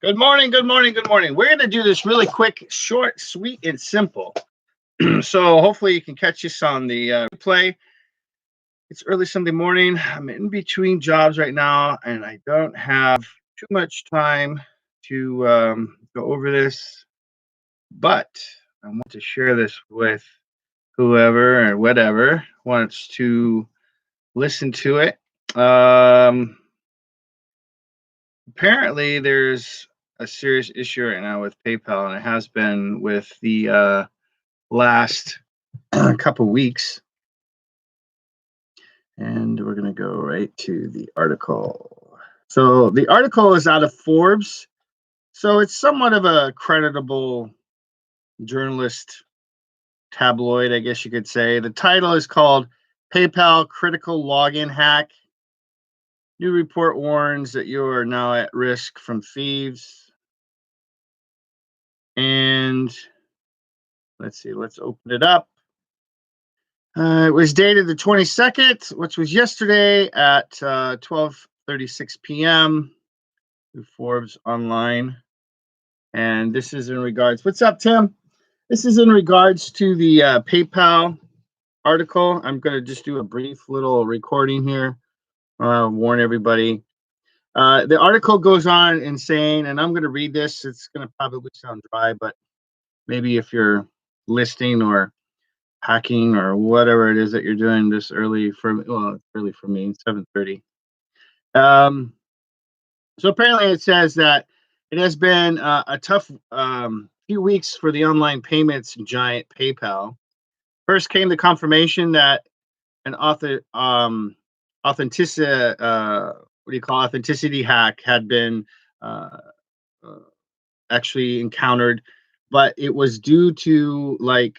Good morning, good morning, good morning. We're going to do this really quick, short, sweet, and simple. So hopefully you can catch us on the replay. It's early Sunday morning. I'm in between jobs right now, and I don't have too much time to go over this, but I want to share this with whoever or whatever wants to listen to it. Apparently, there's a serious issue right now with PayPal, and it has been with the last couple weeks. And we're going to go right to the article. So the article is out of Forbes. So it's somewhat of a creditable journalist tabloid, I guess you could say. The title is called PayPal Critical Login Hack. New report warns that you are now at risk from thieves. And let's see, let's open it up. It was dated the 22nd, which was yesterday at 12:36 p.m. through Forbes Online. And this is in regards, what's up, Tim? This is in regards to the PayPal article. I'm going to just do a brief little recording here. Warn everybody. The article goes on in saying, and I'm going to read this. It's going to probably sound dry, but maybe if you're listening or hacking or whatever it is that you're doing this early for, well, it's early for me, 7:30. So apparently it says that it has been a tough few weeks for the online payments giant PayPal. First came the confirmation that an authenticity hack had been actually encountered, but it was due to like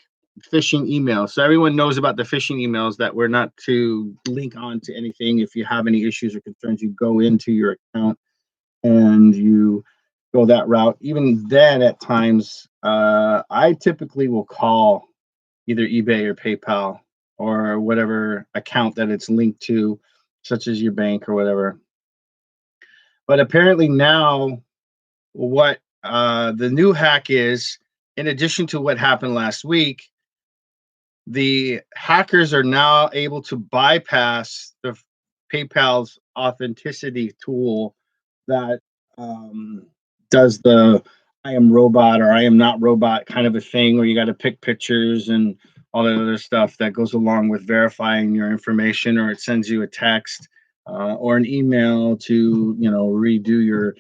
phishing emails. So everyone knows about the phishing emails that we're not to link on to anything. If you have any issues or concerns, you go into your account and you go that route. Even then, at times, I typically will call either eBay or PayPal or whatever account that it's linked to, such as your bank or whatever. But apparently now, what the new hack is, in addition to what happened last week, the hackers are now able to bypass the PayPal's authenticity tool that does the I am robot or I am not robot kind of a thing, where you got to pick pictures and all that other stuff that goes along with verifying your information, or it sends you a text or an email to redo your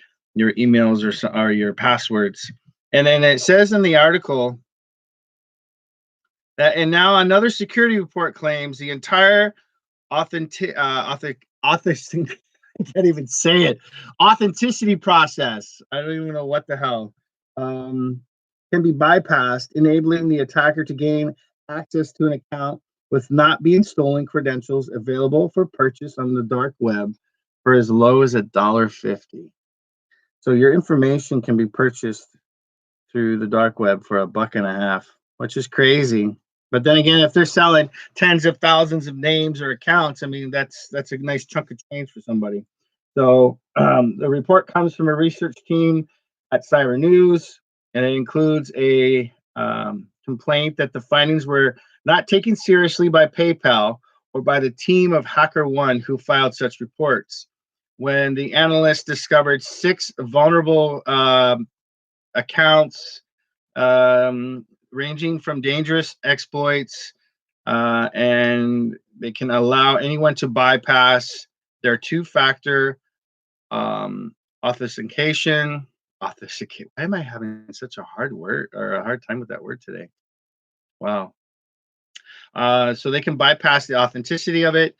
emails or your passwords. And then it says in the article that, and now another security report claims the entire authentic I can't even say it. Authenticity process. I don't even know what the hell. Can be bypassed, enabling the attacker to gain access to an account with not being stolen credentials, available for purchase on the dark web for as low as $1.50. So your information can be purchased through the dark web for $1.50, which is crazy. But then again, if they're selling tens of thousands of names or accounts, I mean, that's a nice chunk of change for somebody. So the report comes from a research team at Siren News, and it includes a complaint that the findings were not taken seriously by PayPal or by the team of HackerOne who filed such reports. When the analysts discovered 6 vulnerable accounts, ranging from dangerous exploits, and they can allow anyone to bypass their two-factor authentication. Authenticate. Why am I having such a hard word or a hard time with that word today? Wow. So they can bypass the authenticity of it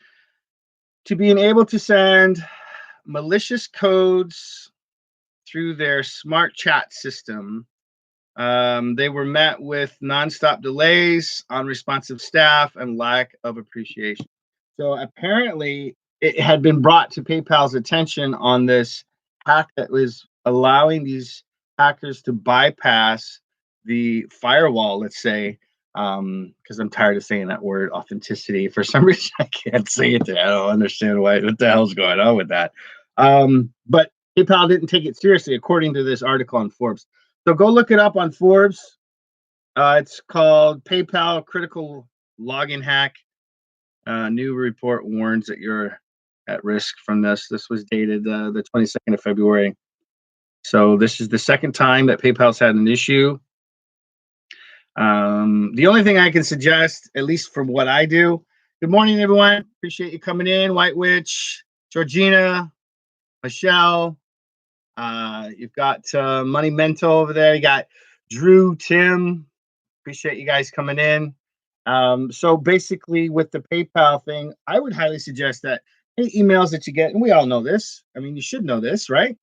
to being able to send malicious codes through their smart chat system. They were met with nonstop delays, unresponsive staff, and lack of appreciation. So apparently it had been brought to PayPal's attention on this hack that was allowing these hackers to bypass the firewall, let's say, because I'm tired of saying that word, authenticity. For some reason, I can't say it. I don't understand what the hell's going on with that. But PayPal didn't take it seriously, according to this article on Forbes. So go look it up on Forbes. It's called PayPal Critical Login Hack. New report warns that you're at risk from this. This was dated the 22nd of February. So this is the second time that PayPal's had an issue. The only thing I can suggest, at least from what I do, good morning, everyone. Appreciate you coming in. White Witch, Georgina, Michelle. You've got Money Mental over there. You got Drew, Tim. Appreciate you guys coming in. So basically, with the PayPal thing, I would highly suggest that any emails that you get, and we all know this. I mean, you should know this, right?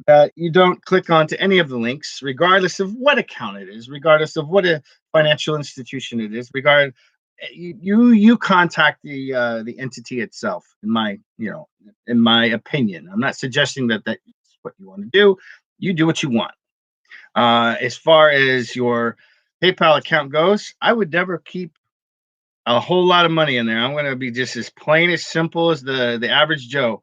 That you don't click onto any of the links, regardless of what account it is, regardless of what a financial institution it is. You contact the entity itself. In my opinion, I'm not suggesting that that's what you want to do. You do what you want. As far as your PayPal account goes, I would never keep a whole lot of money in there. I'm going to be just as plain as simple as the average Joe.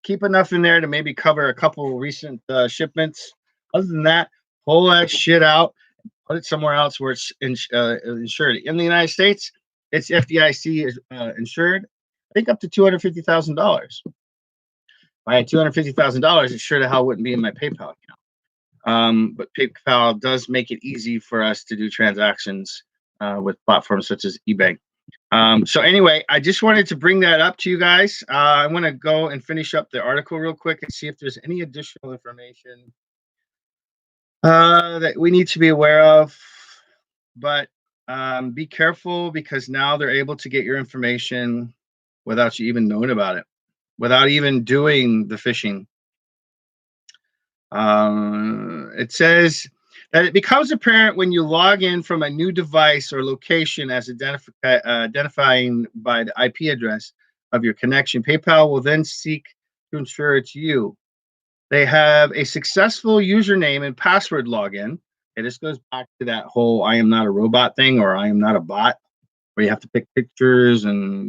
Keep enough in there to maybe cover a couple recent shipments. Other than that, pull that shit out, put it somewhere else where it's insured. In the United States, it's FDIC insured. I think up to $250,000. If I had $250,000, it sure the hell wouldn't be in my PayPal account. But PayPal does make it easy for us to do transactions with platforms such as eBay. So anyway, I just wanted to bring that up to you guys. I want to go and finish up the article real quick and see if there's any additional information that we need to be aware of. But be careful, because now they're able to get your information without you even knowing about it, without even doing the phishing. It says that it becomes apparent when you log in from a new device or location as identifying by the IP address of your connection. PayPal will then seek to ensure it's you. They have a successful username and password login. And this goes back to that whole I am not a robot thing, or I am not a bot, where you have to pick pictures and,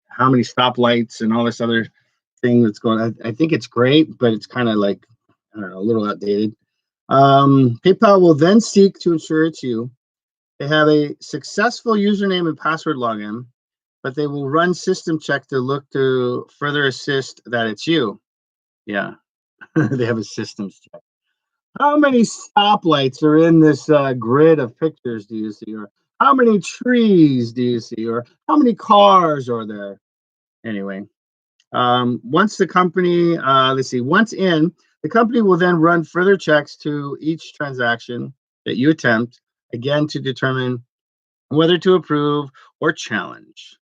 how many stoplights and all this other thing that's going on. I think it's great, but it's kind of like, I don't know, a little outdated. PayPal will then seek to ensure it's you. They have a successful username and password login, but they will run system check to look to further assist that it's you. Yeah, they have a systems check. How many stoplights are in this grid of pictures do you see? Or how many trees do you see? Or how many cars are there? Anyway, once the company, once in, the company will then run further checks to each transaction that you attempt, again, to determine whether to approve or challenge.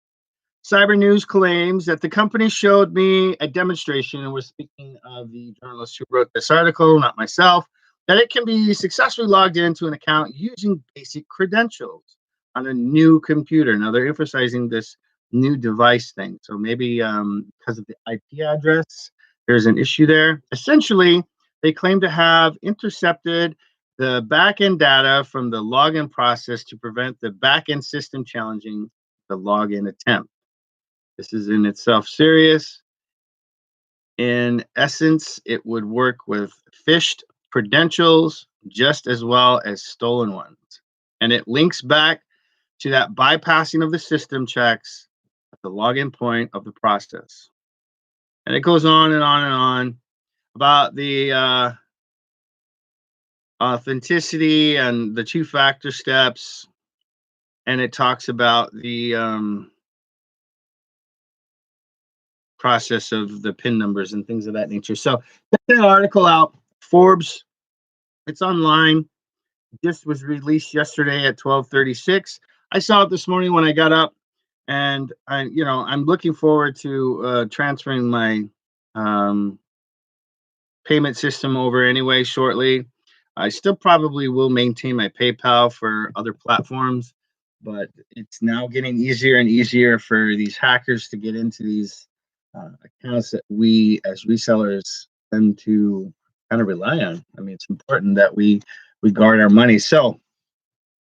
Cyber News claims that the company showed me a demonstration, and we're speaking of the journalist who wrote this article, not myself, that it can be successfully logged into an account using basic credentials on a new computer. Now, they're emphasizing this new device thing. So maybe because of the IP address, there's an issue there. Essentially, they claim to have intercepted the backend data from the login process to prevent the backend system challenging the login attempt. This is in itself serious. In essence, it would work with phished credentials just as well as stolen ones. And it links back to that bypassing of the system checks at the login point of the process. And it goes on and on and on about the authenticity and the two-factor steps. And it talks about the process of the PIN numbers and things of that nature. So check that article out, Forbes. It's online. This was released yesterday at 12:36. I saw it this morning when I got up, and I'm looking forward to transferring my payment system over anyway shortly. I still probably will maintain my PayPal for other platforms, but it's now getting easier and easier for these hackers to get into these accounts that we as resellers tend to kind of rely on. I mean, it's important that we guard our money. So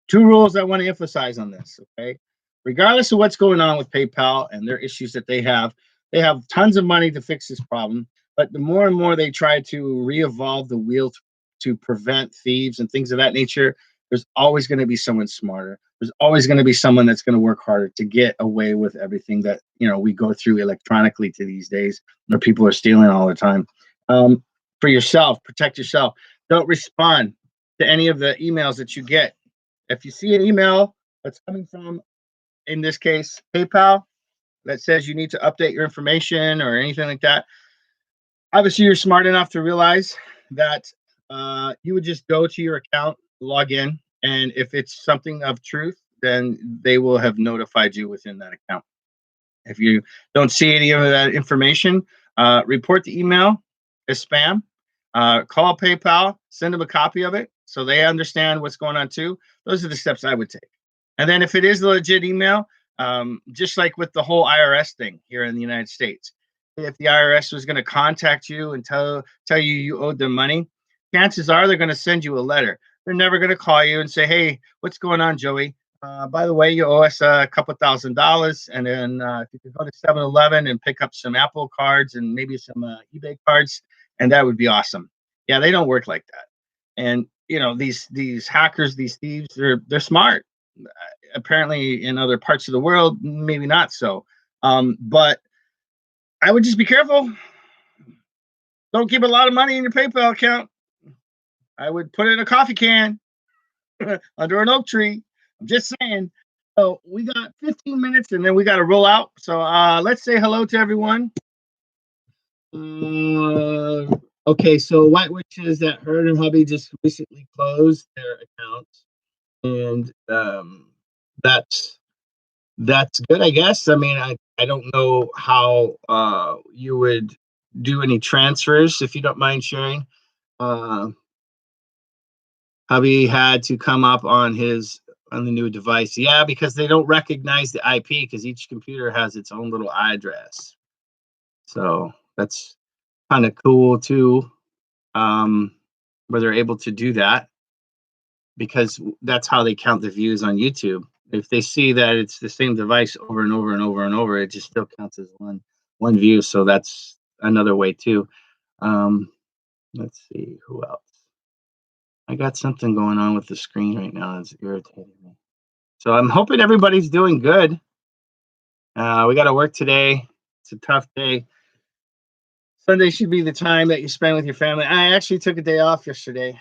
2 rules I want to emphasize on this, okay? Regardless of what's going on with PayPal and their issues that they have tons of money to fix this problem. But the more and more they try to re-evolve the wheel to prevent thieves and things of that nature, there's always going to be someone smarter. There's always going to be someone that's going to work harder to get away with everything that we go through electronically to these days, where people are stealing all the time. For yourself, protect yourself. Don't respond to any of the emails that you get. If you see an email that's coming from, in this case, PayPal, that says you need to update your information or anything like that, obviously you're smart enough to realize that you would just go to your account, log in, and if it's something of truth, then they will have notified you within that account. If you don't see any of that information, report the email as spam. Call PayPal, send them a copy of it so they understand what's going on too. Those are the steps I would take. And then if it is a legit email, just like with the whole IRS thing here in the United States, if the IRS was going to contact you and tell you owed them money, chances are they're going to send you a letter. They're never going to call you and say, "Hey, what's going on, Joey? By the way, you owe us a couple $1,000, and then if you could go to 7-Eleven and pick up some Apple cards and maybe some eBay cards, and that would be awesome." Yeah, they don't work like that. And these hackers, these thieves, they're smart. Apparently, in other parts of the world, maybe not so. But I would just be careful. Don't keep a lot of money in your PayPal account. I would put it in a coffee can under an oak tree. I'm just saying. So we got 15 minutes and then we got to roll out. So let's say hello to everyone. Okay, so White Witches at Herd and Hubby just recently closed their account, and that's good, I guess. I mean, I don't know how you would do any transfers, if you don't mind sharing. Hubby had to come up on the new device. Yeah, because they don't recognize the IP because each computer has its own little address. So that's kind of cool too, where they're able to do that, because that's how they count the views on YouTube. If they see that it's the same device over and over and over and over, it just still counts as one view. So that's another way too. Let's see who else. I got something going on with the screen right now that's irritating me. So I'm hoping everybody's doing good. We got to work today. It's a tough day. Sunday should be the time that you spend with your family. I actually took a day off yesterday.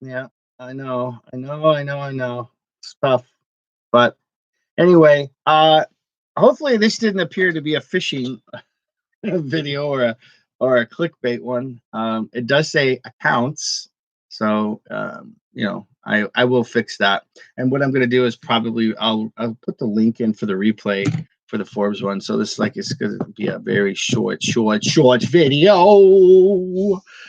Yeah, I know. It's tough. But anyway, hopefully this didn't appear to be a phishing video or a clickbait one. It does say accounts. So I will fix that. And what I'm going to do is probably I'll put the link in for the replay for the Forbes one. So this it's going to be a very short video.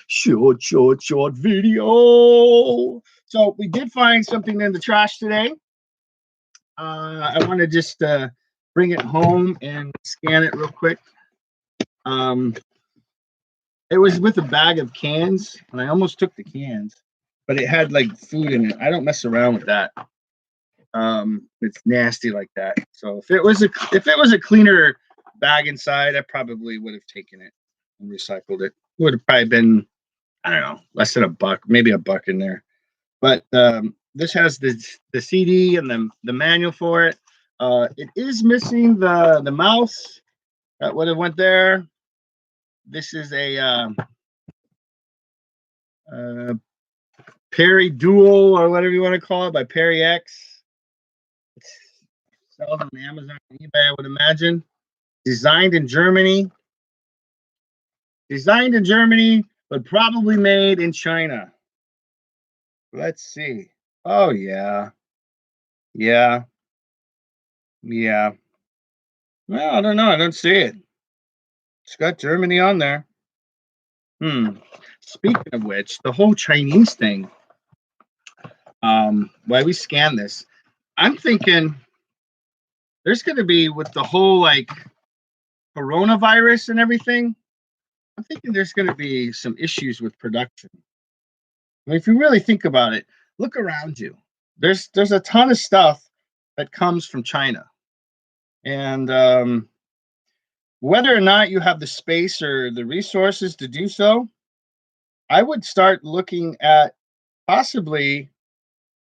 Short video. So we did find something in the trash today. I want to just bring it home and scan it real quick. It was with a bag of cans, and I almost took the cans, but it had like food in it. I don't mess around with that. It's nasty like that. So if it was a cleaner bag inside, I probably would have taken it and recycled it. It would have probably been, I don't know, less than $1, maybe $1 in there. But this has the CD and the manual for it. It is missing the mouse that would have went there. This is a Perry Dual, or whatever you want to call it, by Perry X. It sells on Amazon and eBay, I would imagine. Designed in Germany, but probably made in China. Let's see. Oh yeah. Well, I don't know. I don't see it. It's got Germany on there. Speaking of which, the whole Chinese thing. Why we scan this? I'm thinking there's going to be, with the whole like coronavirus and everything, I'm thinking there's going to be some issues with production. I mean, if you really think about it, look around you. There's a ton of stuff that comes from China, and whether or not you have the space or the resources to do so, I would start looking at possibly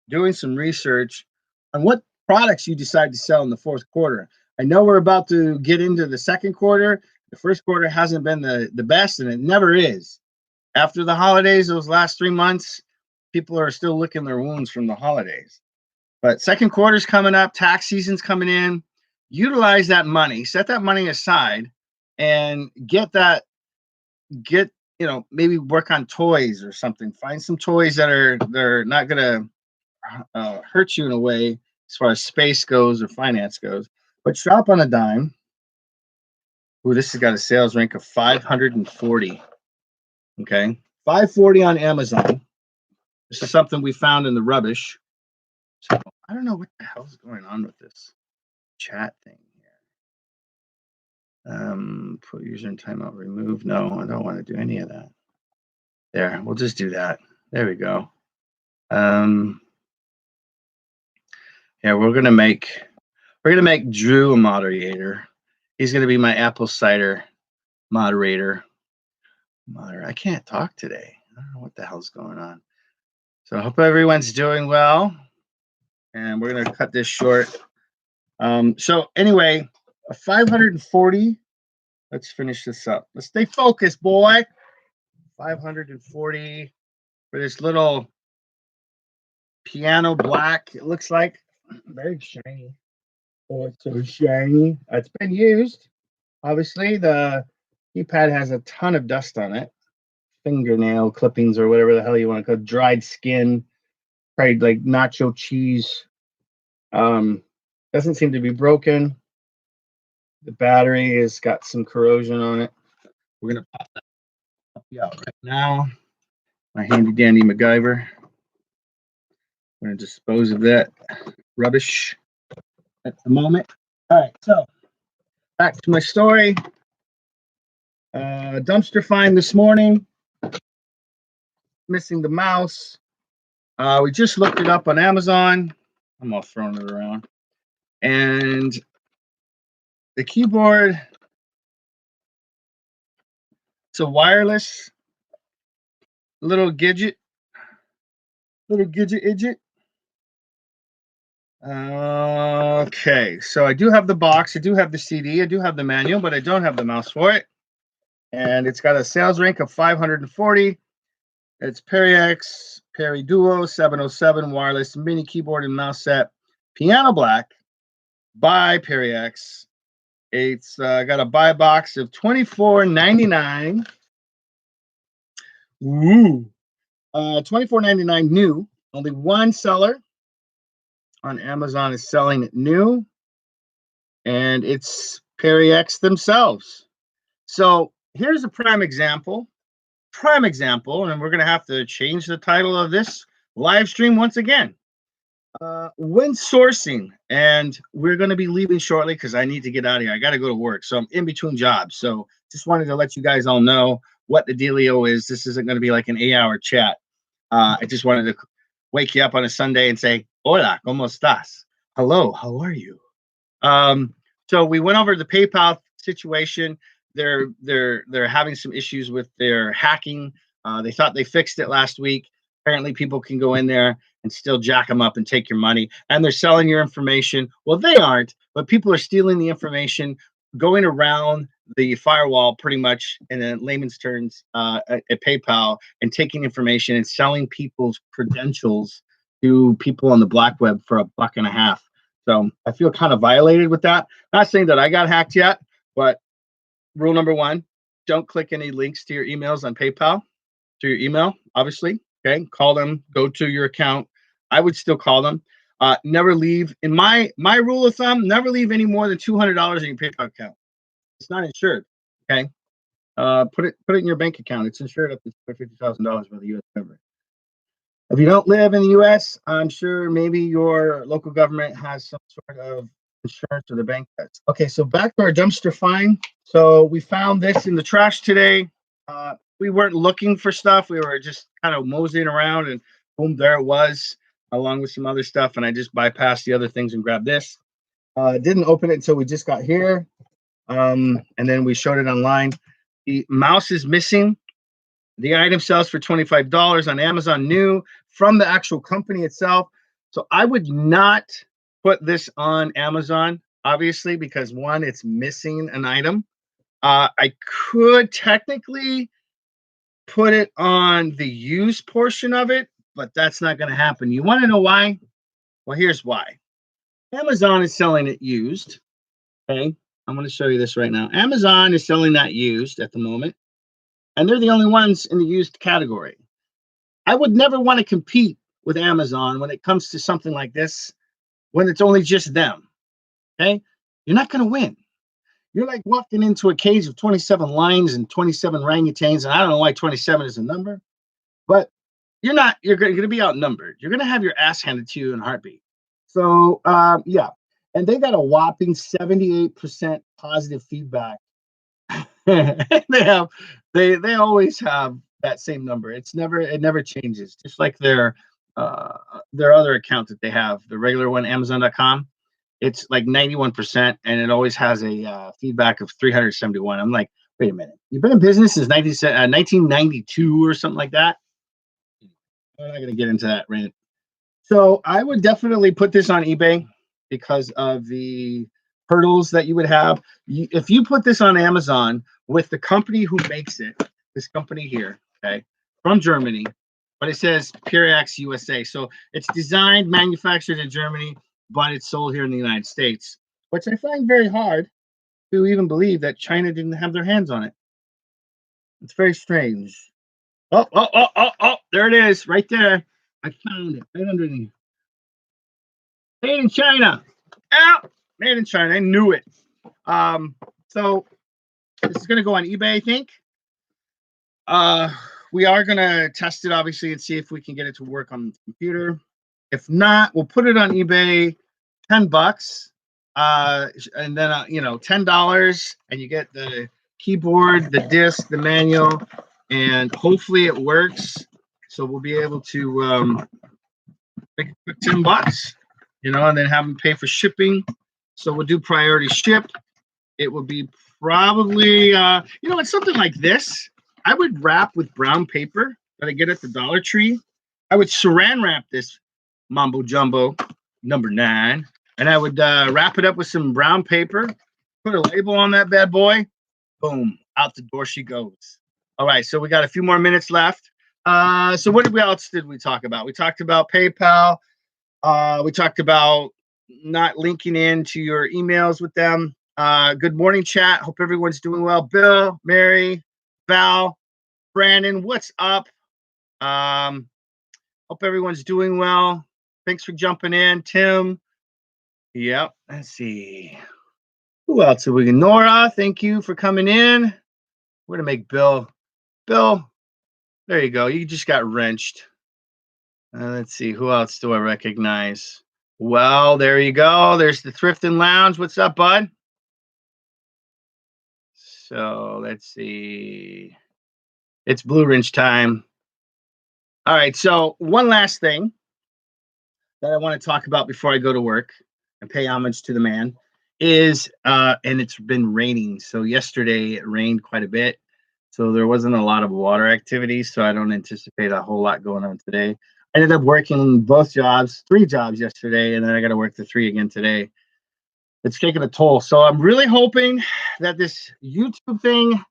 doing some research on what products you decide to sell in the fourth quarter. I know we're about to get into the second quarter. The first quarter hasn't been the best, and it never is. After the holidays, those last 3 months, people are still licking their wounds from the holidays. But second quarter's coming up, tax season's coming in. Utilize that money, set that money aside, and maybe work on toys or something. Find some toys they're not gonna hurt you in a way as far as space goes or finance goes. But drop on a dime. Ooh, this has got a sales rank of 540. Okay, 540 on Amazon. This is something we found in the rubbish. So I don't know what the hell's going on with this chat thing here. Put user in timeout, remove. No, I don't want to do any of that. There, we'll just do that. There we go. Yeah, we're gonna make Drew a moderator. He's gonna be my apple cider moderator. I can't talk today. I don't know what the hell's going on. So I hope everyone's doing well. And we're gonna cut this short. So anyway, 540. Let's finish this up. Let's stay focused, boy. 540 for this little piano black. It looks like very shiny. Oh, it's so shiny. It's been used. Obviously, the keypad has a ton of dust on it. Fingernail clippings or whatever the hell you want to call it. Dried skin. Probably like nacho cheese. Doesn't seem to be broken. The battery has got some corrosion on it. We're gonna pop that up out right now. My handy dandy MacGyver. I'm gonna dispose of that rubbish at the moment. All right, so back to my story. Dumpster find this morning. Missing the mouse. We just looked it up on Amazon. I'm all throwing it around. And the keyboard, it's a wireless little gadget. Okay, so I do have the box, I do have the CD, I do have the manual, but I don't have the mouse for it. And it's got a sales rank of 540. It's PariX Pari Duo 707 wireless mini keyboard and mouse set, piano black by PariX. It's got a buy box of $24.99. Woo! $24.99 new. Only one seller on Amazon is selling it new, and it's PariX themselves. So here's a prime example, and we're going to have to change the title of this live stream once again. When sourcing, and we're going to be leaving shortly because I need to get out of here. I got to go to work, so I'm in between jobs. So just wanted to let you guys all know what the dealio is. This isn't going to be like an 8-hour chat. I just wanted to wake you up on a Sunday and say, "Hola, cómo estás?" Hello, how are you? So we went over the PayPal situation. They're having some issues with their hacking. They thought they fixed it last week. Apparently, people can go in there and still jack them up and take your money. And they're selling your information. Well, they aren't, but people are stealing the information, going around the firewall pretty much in layman's terms at PayPal, and taking information and selling people's credentials to people on the black web for $1.50. So I feel kind of violated with that. Not saying that I got hacked yet, but rule number one, don't click any links to your emails on PayPal, to your email, obviously. Okay, call them, go to your account. I would still call them. Never leave, in my rule of thumb, never leave any more than $200 in your PayPal account. It's not insured. Okay, put it in your bank account. It's insured up to $50,000 by the U.S. government. If you don't live in the U.S., I'm sure maybe your local government has some sort of insurance, or the bank does. Okay, so back to our dumpster find. So we found this in the trash today. We weren't looking for stuff. We were just kind of moseying around, and boom, there it was, along with some other stuff. And I just bypassed the other things and grabbed this. Didn't open it until we just got here. And then we showed it online. The mouse is missing. The item sells for $25 on Amazon new from the actual company itself. So I would not put this on Amazon, obviously, because one, it's missing an item. I could technically put it on the used portion of it, but that's not going to happen. You want to know why? Well, here's why. Amazon is selling it used. Okay. I'm going to show you this right now. Amazon is selling that used at the moment, and they're the only ones in the used category. I would never want to compete with Amazon when it comes to something like this, when it's only just them. Okay. You're not going to win. You're like walking into a cage of 27 lions and 27 orangutans. And I don't know why 27 is a number, but you're going to be outnumbered. You're going to have your ass handed to you in a heartbeat. So, yeah. And they got a whopping 78% positive feedback. They always have that same number. It never changes. Just like their other account that they have, the regular one, Amazon.com. It's like 91%, and it always has a feedback of 371. I'm like, wait a minute, you've been in business since 1992 or something like that. I'm not going to get into that rant. So I would definitely put this on eBay because of the hurdles that you would have. If you put this on Amazon with the company who makes it, this company here, okay, from Germany, but it says Purex USA. So it's designed, manufactured in Germany, but it's sold here in the United States, which I find very hard to even believe that China didn't have their hands on it. It's very strange. Oh, there it is, right there. I found it right underneath. Made in China. Made in China. I knew it. So this is gonna go on eBay, I think. We are gonna test it obviously and see if we can get it to work on the computer. If not, we'll put it on eBay, $10. And then $10, and you get the keyboard, the disc, the manual, and hopefully it works. So we'll be able to make it quick $10, and then have them pay for shipping. So we'll do priority ship. It will be probably, it's something like this. I would wrap with brown paper that I get at the Dollar Tree. I would saran wrap this Mambo Jumbo number 9, and I would wrap it up with some brown paper, put a label on that bad boy. Boom, out the door she goes. All right, so we got a few more minutes left. So what else did we talk about? We talked about PayPal. We talked about not linking into your emails with them. Good morning, chat. Hope everyone's doing well. Bill, Mary, Val, Brandon, what's up? Hope everyone's doing well. Thanks for jumping in, Tim. Yep. Let's see. Who else are we? Nora, thank you for coming in. We're gonna make Bill. Bill, there you go. You just got wrenched. Let's see. Who else do I recognize? Well, there you go. There's the Thrift and Lounge. What's up, bud? So let's see. It's Blue Ridge time. All right. So one last thing that I want to talk about before I go to work and pay homage to the man is, and it's been raining. So yesterday it rained quite a bit. So there wasn't a lot of water activity. So I don't anticipate a whole lot going on today. I ended up working both jobs, 3 jobs yesterday, and then I got to work the 3 again today. It's taking a toll. So I'm really hoping that this YouTube thing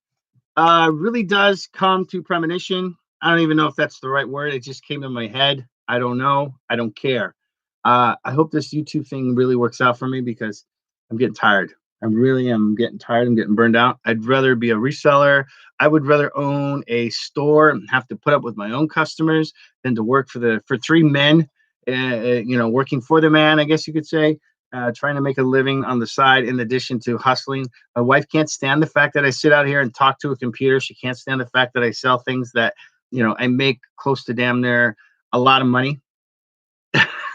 really does come to premonition. I don't even know if that's the right word. It just came in my head. I don't know. I don't care. I hope this YouTube thing really works out for me because I'm getting tired. I really am getting tired. I'm getting burned out. I'd rather be a reseller. I would rather own a store and have to put up with my own customers than to work for 3 men, working for the man, I guess you could say, trying to make a living on the side in addition to hustling. My wife can't stand the fact that I sit out here and talk to a computer. She can't stand the fact that I sell things that, I make close to damn near a lot of money.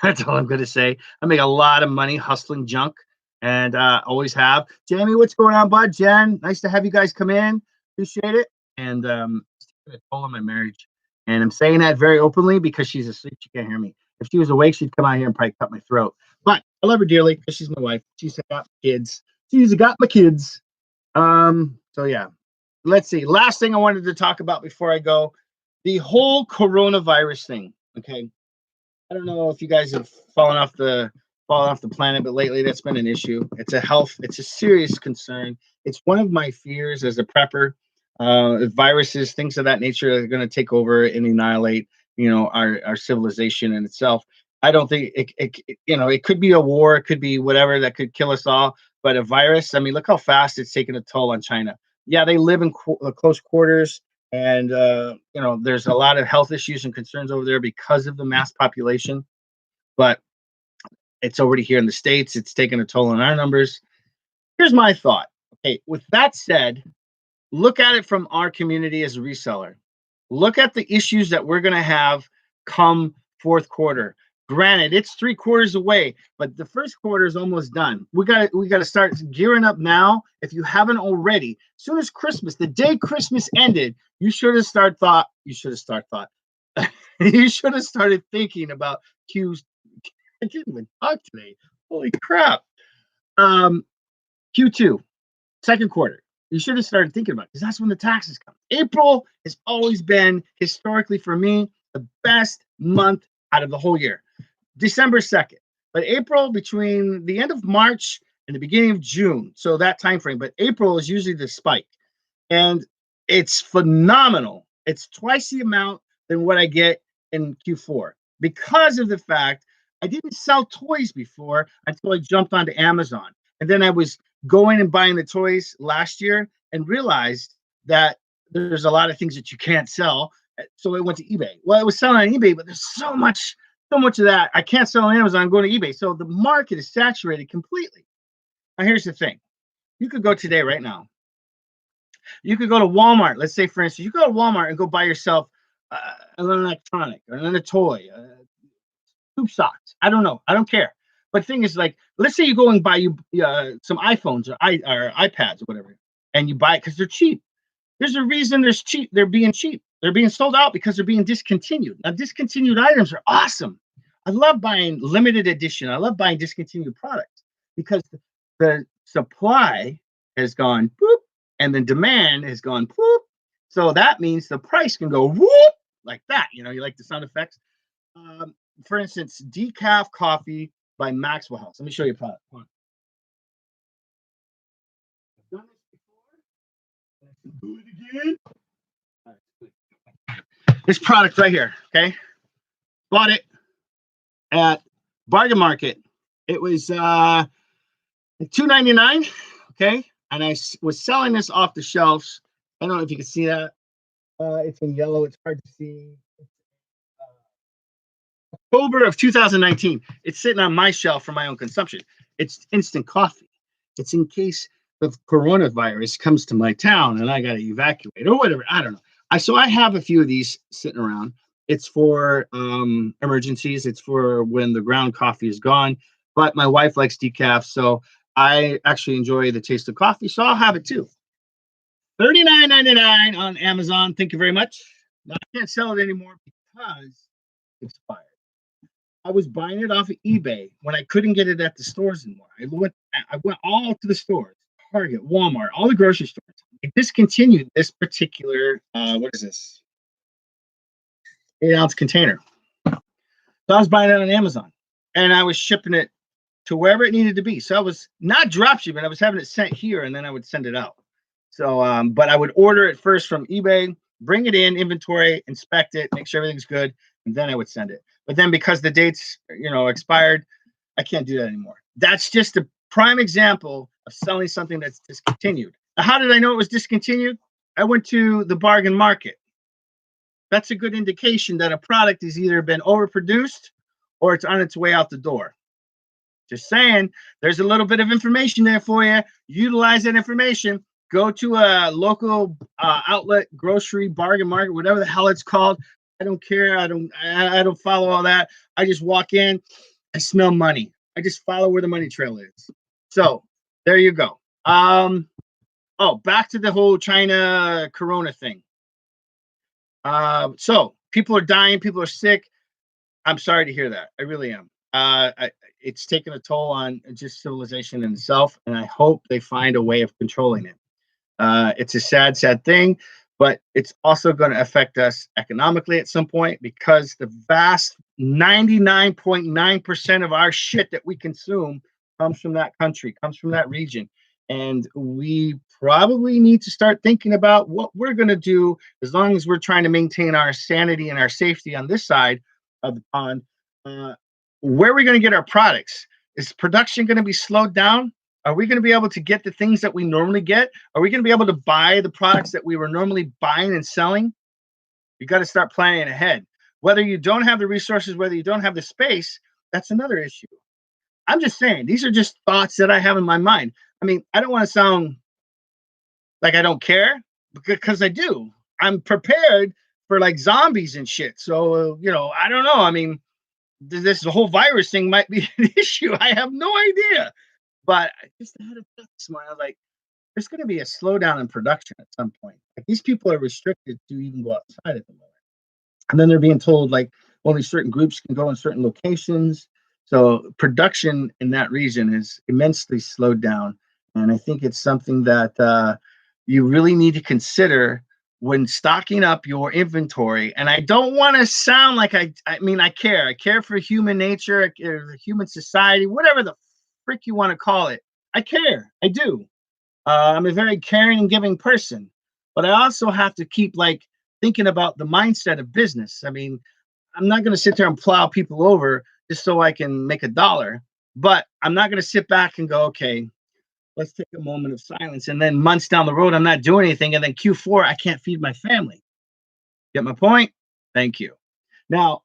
That's all I'm going to say. I make a lot of money hustling junk, and always have. Jamie, what's going on, bud? Jen, nice to have you guys come in. Appreciate it. And it's taking a toll on my marriage. And I'm saying that very openly because she's asleep. She can't hear me. If she was awake, she'd come out here and probably cut my throat. But I love her dearly because she's my wife. She's got kids. She's got my kids. So yeah, let's see. Last thing I wanted to talk about before I go, the whole coronavirus thing. Okay, I don't know if you guys have fallen off the planet, but lately that's been an issue. It's a serious concern. It's one of my fears as a prepper. Viruses, things of that nature, are going to take over and annihilate, our civilization in itself. I don't think it could be a war, it could be whatever that could kill us all. But a virus, I mean, look how fast it's taken a toll on China. Yeah, they live in close quarters, and there's a lot of health issues and concerns over there because of the mass population. But it's already here in the States. It's taken a toll on our numbers. Here's my thought. Okay, with that said, look at it from our community as a reseller. Look at the issues that we're going to have come fourth quarter. Granted, it's 3 quarters away, but the first quarter is almost done. We got to start gearing up now. If you haven't already, as soon as Christmas, the day Christmas ended, you should have started thought. You should have started thought. You should have started thinking about Q's. I can't even talk today. Holy crap. Q2, second quarter. You should have started thinking about it because that's when the taxes come. April has always been historically for me the best month out of the whole year. December 2nd, but April between the end of March and the beginning of June. So that time frame, but April is usually the spike, and it's phenomenal. It's twice the amount than what I get in Q4 because of the fact I didn't sell toys before until I jumped onto Amazon, and then I was going and buying the toys last year and realized that there's a lot of things that you can't sell. So I went to eBay. Well, I was selling on eBay, but there's so much of that I can't sell on Amazon. I'm going to eBay. So the market is saturated completely. Now, here's the thing. You could go today, right now. You could go to Walmart. Let's say, for instance, you go to Walmart and go buy yourself an electronic or a toy, tube socks. I don't know. I don't care. But the thing is, like, let's say you go and buy you some iPhones or iPads or whatever, and you buy it because they're cheap. There's a reason there's cheap. They're being cheap. They're being sold out because they're being discontinued. Now, discontinued items are awesome. I love buying limited edition. I love buying discontinued products because the supply has gone boop and the demand has gone boop. So that means the price can go whoop like that. You like the sound effects. For instance, decaf coffee by Maxwell House. Let me show you a product. I've done this before. Do it again. This product right here, okay? Bought it at Bargain Market. It was $2.99, okay? And I was selling this off the shelves. I don't know if you can see that. It's in yellow. It's hard to see. October of 2019. It's sitting on my shelf for my own consumption. It's instant coffee. It's in case the coronavirus comes to my town and I got to evacuate or whatever. I don't know. I have a few of these sitting around. It's for emergencies. It's for when the ground coffee is gone. But my wife likes decaf, so I actually enjoy the taste of coffee, so I'll have it too. $39.99 on Amazon. Thank you very much. Now, I can't sell it anymore because it's expired. I was buying it off of eBay when I couldn't get it at the stores anymore. I went all to the stores, Target, Walmart, all the grocery stores. They discontinued this particular what is this? 8-ounce container. So I was buying it on Amazon, and I was shipping it to wherever it needed to be. So I was not drop shipping; I was having it sent here, and then I would send it out. So, but I would order it first from eBay, bring it in, inventory, inspect it, make sure everything's good, and then I would send it. But then because the dates, expired, I can't do that anymore. That's just a prime example of selling something that's discontinued. Now, how did I know it was discontinued? I went to the bargain market. That's a good indication that a product has either been overproduced or it's on its way out the door. Just saying, there's a little bit of information there for you. Utilize that information. Go to a local outlet, grocery, bargain market, whatever the hell it's called. I don't care. I don't follow all that. I just walk in. I smell money. I just follow where the money trail is. So there you go. Back to the whole China Corona thing. So people are dying. People are sick. I'm sorry to hear that. I really am. It's taken a toll on just civilization in itself, and I hope they find a way of controlling it. It's a sad, sad thing, but it's also going to affect us economically at some point because the vast 99.9% of our shit that we consume comes from that country, comes from that region. And we probably need to start thinking about what we're going to do as long as we're trying to maintain our sanity and our safety on this side of the pond. Uh, where are we going to get our products? Is production going to be slowed down? Are we going to be able to get the things that we normally get? Are we going to be able to buy the products that we were normally buying and selling? You got to start planning ahead. Whether you don't have the resources, whether you don't have the space, that's another issue. I'm just saying, these are just thoughts that I have in my mind. I mean, I don't want to sound like I don't care because I do. I'm prepared for like zombies and shit. So, I don't know. I mean, this whole virus thing might be an issue. I have no idea. But I just had a thought this morning. I was like, there's going to be a slowdown in production at some point. Like these people are restricted to even go outside at the moment. And then they're being told like only certain groups can go in certain locations. So production in that region is immensely slowed down. And I think it's something that you really need to consider when stocking up your inventory. And I don't want to sound like I mean, I care. I care for human nature, I care for human society, whatever the frick you want to call it. I care. I do. I'm a very caring and giving person, but I also have to keep like thinking about the mindset of business. I mean, I'm not going to sit there and plow people over just so I can make a dollar, but I'm not going to sit back and go, okay, let's take a moment of silence. And then months down the road, I'm not doing anything. And then Q4, I can't feed my family. Get my point? Thank you. Now,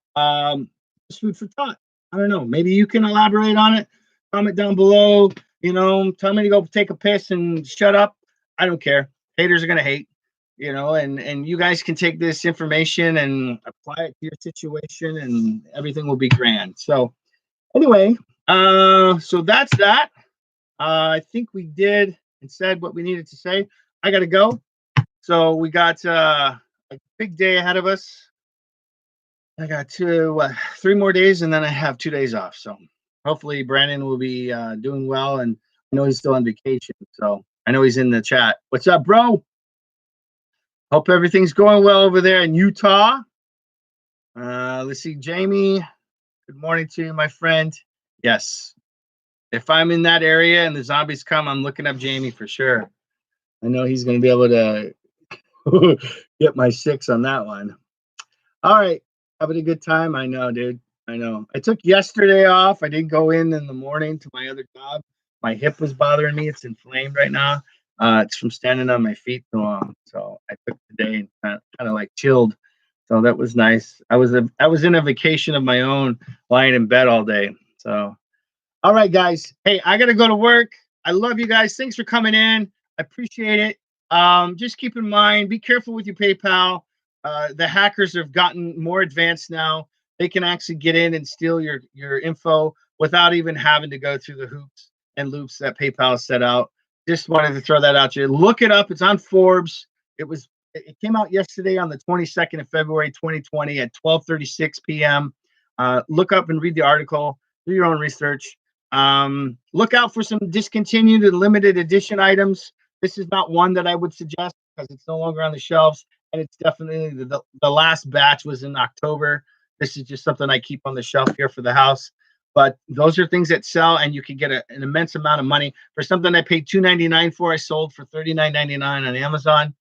just food for thought. I don't know. Maybe you can elaborate on it. Comment down below. Tell me to go take a piss and shut up. I don't care. Haters are gonna hate. And you guys can take this information and apply it to your situation, and everything will be grand. So, anyway, so that's that. I think we did and said what we needed to say. I gotta go. So we got a big day ahead of us. I got 3 more days, and then I have 2 days off. So hopefully Brandon will be doing well, and I know he's still on vacation. So I know he's in the chat. What's up, bro? Hope everything's going well over there in Utah. Let's see, Jamie. Good morning to you, my friend. Yes, if I'm in that area and the zombies come, I'm looking up Jamie for sure. I know he's going to be able to get my 6 on that one. All right. Having a good time. I know, dude. I know. I took yesterday off. I didn't go in the morning to my other job. My hip was bothering me. It's inflamed right now. It's from standing on my feet too long. So I took the day and kind of like chilled. So that was nice. I was in a vacation of my own, lying in bed all day. So, all right, guys. Hey, I gotta go to work. I love you guys. Thanks for coming in. I appreciate it. Just keep in mind, be careful with your PayPal. The hackers have gotten more advanced now. They can actually get in and steal your info without even having to go through the hoops and loops that PayPal set out. Just wanted to throw that out there. Look it up. It's on Forbes. It came out yesterday on the 22nd of February 2020 at 12:36 p.m. Look up and read the article. Do your own research. Look out for some discontinued and limited edition items. This is not one that I would suggest because it's no longer on the shelves. And it's definitely the last batch was in October. This is just something I keep on the shelf here for the house. But those are things that sell, and you can get an immense amount of money for something I paid $2.99 for. I sold for $39.99 on Amazon.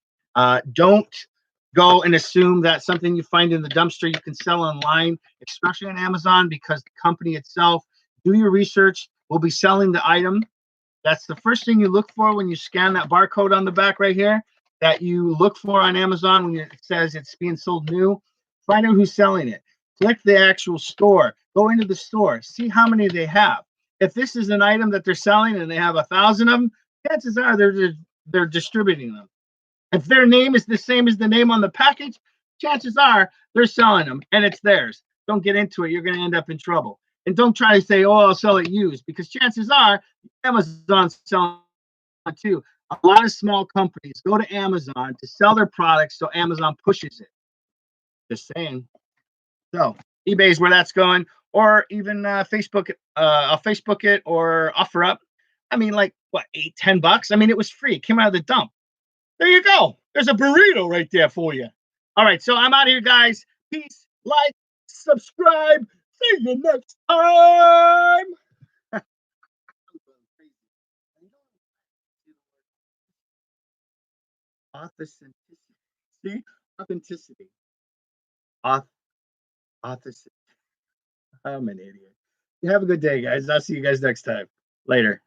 Don't go and assume that something you find in the dumpster you can sell online, especially on Amazon, because the company itself. Do your research. We'll be selling the item. That's the first thing you look for when you scan that barcode on the back right here. That you look for on Amazon when it says it's being sold new. Find out who's selling it. Click the actual store. Go into the store. See how many they have. If this is an item that they're selling and they have 1,000 of them, chances are they're distributing them. If their name is the same as the name on the package, chances are they're selling them and it's theirs. Don't get into it. You're going to end up in trouble. And don't try to say, oh, I'll sell it used, because chances are Amazon's selling it too. A lot of small companies go to Amazon to sell their products, so Amazon pushes it. Just saying. So eBay is where that's going, or even Facebook. I'll Facebook it or offer up. I mean, like what, $8-10? I mean, it was free. It came out of the dump. There you go. There's a burrito right there for you. All right, so I'm out here, guys. Peace, like, subscribe. See you next time. Authenticity. See? Authenticity. Auth- Authenticity. I'm an idiot. You have a good day, guys. I'll see you guys next time. Later.